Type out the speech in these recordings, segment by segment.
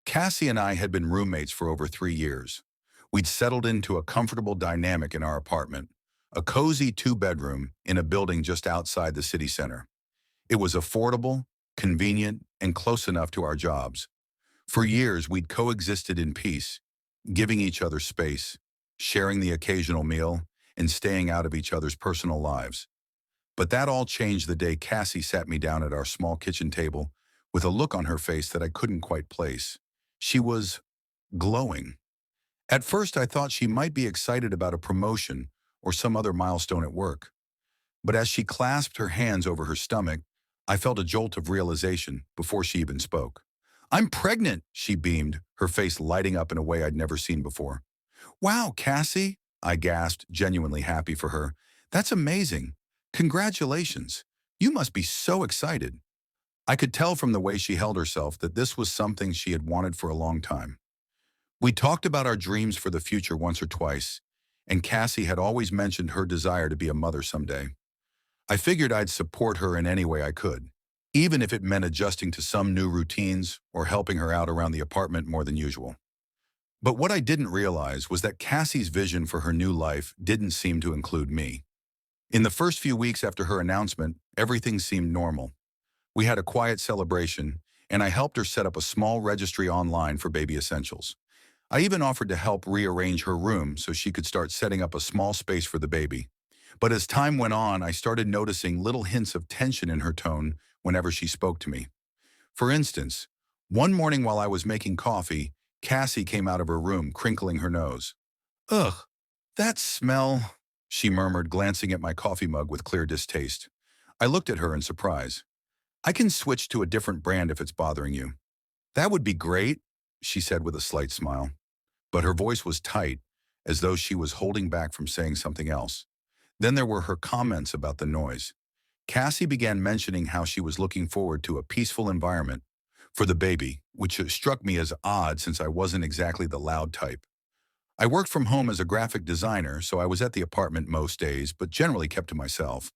Cassie and I had been roommates for over 3 years. We'd settled into a comfortable dynamic in our apartment, a cozy two-bedroom in a building just outside the city center. It was affordable, convenient, and close enough to our jobs. For years, we'd coexisted in peace, giving each other space, sharing the occasional meal, and staying out of each other's personal lives. But that all changed the day Cassie sat me down at our small kitchen table with a look on her face that I couldn't quite place. She was glowing. At first, I thought she might be excited about a promotion or some other milestone at work. But as she clasped her hands over her stomach, I felt a jolt of realization before she even spoke. "I'm pregnant," she beamed, her face lighting up in a way I'd never seen before. "Wow, Cassie," I gasped, genuinely happy for her. "That's amazing. Congratulations. You must be so excited." I could tell from the way she held herself that this was something she had wanted for a long time. We talked about our dreams for the future once or twice, and Cassie had always mentioned her desire to be a mother someday. I figured I'd support her in any way I could, even if it meant adjusting to some new routines or helping her out around the apartment more than usual. But what I didn't realize was that Cassie's vision for her new life didn't seem to include me. In the first few weeks after her announcement, everything seemed normal. We had a quiet celebration, and I helped her set up a small registry online for baby essentials. I even offered to help rearrange her room so she could start setting up a small space for the baby. But as time went on, I started noticing little hints of tension in her tone whenever she spoke to me. For instance, one morning while I was making coffee, Cassie came out of her room, crinkling her nose. "Ugh, that smell," she murmured, glancing at my coffee mug with clear distaste. I looked at her in surprise. "I can switch to a different brand if it's bothering you." "That would be great," she said with a slight smile. But her voice was tight, as though she was holding back from saying something else. Then there were her comments about the noise. Cassie began mentioning how she was looking forward to a peaceful environment for the baby, which struck me as odd since I wasn't exactly the loud type. I worked from home as a graphic designer, so I was at the apartment most days, but generally kept to myself.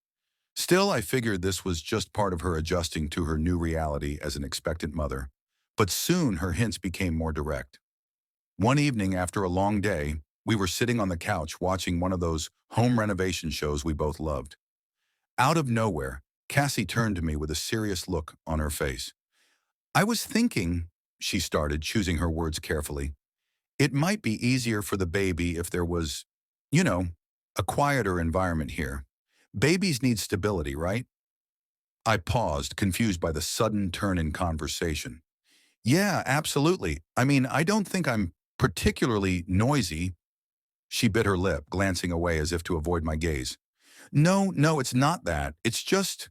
Still, I figured this was just part of her adjusting to her new reality as an expectant mother. But soon her hints became more direct. One evening after a long day, we were sitting on the couch watching one of those home renovation shows we both loved. Out of nowhere, Cassie turned to me with a serious look on her face. "I was thinking," she started, choosing her words carefully, "it might be easier for the baby if there was, you know, a quieter environment here. Babies need stability, right?" I paused, confused by the sudden turn in conversation. "Yeah, absolutely. I mean, I don't think I'm particularly noisy." She bit her lip, glancing away as if to avoid my gaze. No, it's not that. It's just,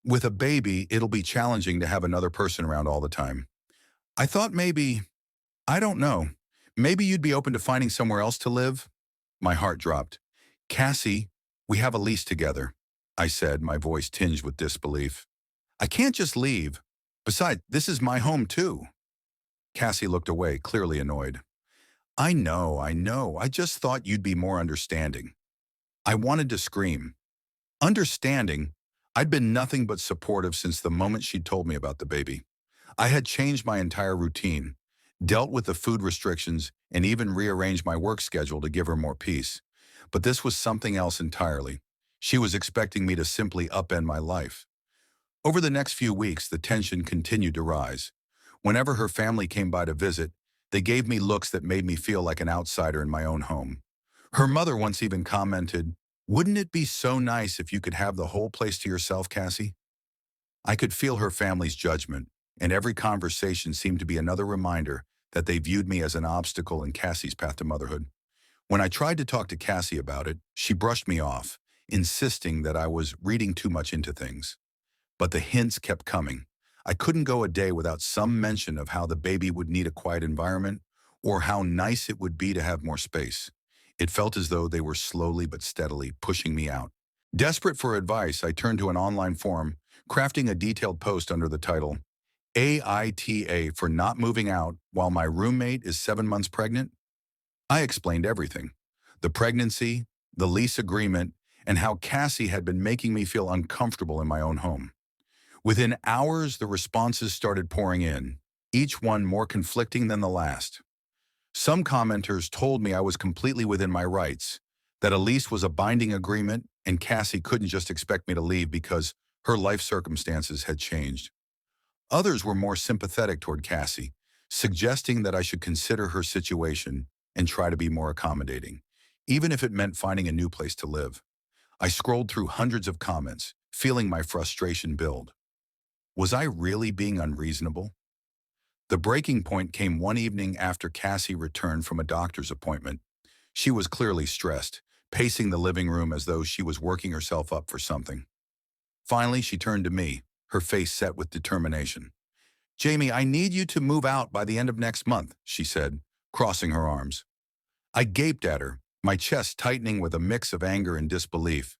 with a baby, it'll be challenging to have another person around all the time. I thought maybe, I don't know, maybe you'd be open to finding somewhere else to live?" My heart dropped. "Cassie, we have a lease together," I said, my voice tinged with disbelief. "I can't just leave. Besides, this is my home too." Cassie looked away, clearly annoyed. I know. I just thought you'd be more understanding." I wanted to scream. Understanding? I'd been nothing but supportive since the moment she'd told me about the baby. I had changed my entire routine, dealt with the food restrictions, and even rearranged my work schedule to give her more peace. But this was something else entirely. She was expecting me to simply upend my life. Over the next few weeks, the tension continued to rise. Whenever her family came by to visit, they gave me looks that made me feel like an outsider in my own home. Her mother once even commented, "Wouldn't it be so nice if you could have the whole place to yourself, Cassie?" I could feel her family's judgment, and every conversation seemed to be another reminder that they viewed me as an obstacle in Cassie's path to motherhood. When I tried to talk to Cassie about it, she brushed me off, insisting that I was reading too much into things. But the hints kept coming. I couldn't go a day without some mention of how the baby would need a quiet environment or how nice it would be to have more space. It felt as though they were slowly but steadily pushing me out. Desperate for advice, I turned to an online forum, crafting a detailed post under the title, "AITA for not moving out while my roommate is 7 months pregnant." I explained everything: the pregnancy, the lease agreement, and how Cassie had been making me feel uncomfortable in my own home. Within hours, the responses started pouring in. each one more conflicting than the last. Some commenters told me I was completely within my rights, that a lease was a binding agreement and Cassie couldn't just expect me to leave because her life circumstances had changed. Others were more sympathetic toward Cassie, suggesting that I should consider her situation and try to be more accommodating, even if it meant finding a new place to live. I scrolled through hundreds of comments, feeling my frustration build. Was I really being unreasonable? The breaking point came one evening after Cassie returned from a doctor's appointment. She was clearly stressed, pacing the living room as though she was working herself up for something. Finally, she turned to me, her face set with determination. "Jamie, I need you to move out by the end of next month," she said, crossing her arms. I gaped at her, my chest tightening with a mix of anger and disbelief.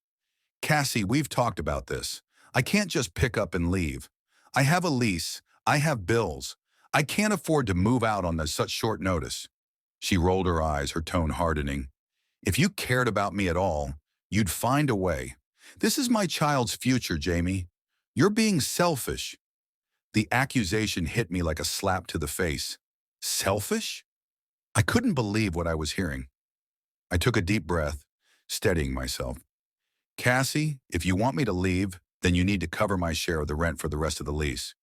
"Cassie, we've talked about this. I can't just pick up and leave. I have a lease. I have bills. I can't afford to move out on such short notice." She rolled her eyes, her tone hardening. "If you cared about me at all, you'd find a way. This is my child's future, Jamie. You're being selfish." The accusation hit me like a slap to the face. Selfish? I couldn't believe what I was hearing. I took a deep breath, steadying myself. "Cassie, if you want me to leave, then you need to cover my share of the rent for the rest of the lease.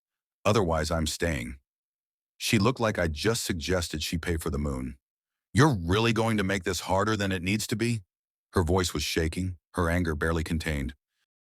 Otherwise, I'm staying." She looked like I just suggested she pay for the moon. "You're really going to make this harder than it needs to be?" Her voice was shaking, her anger barely contained.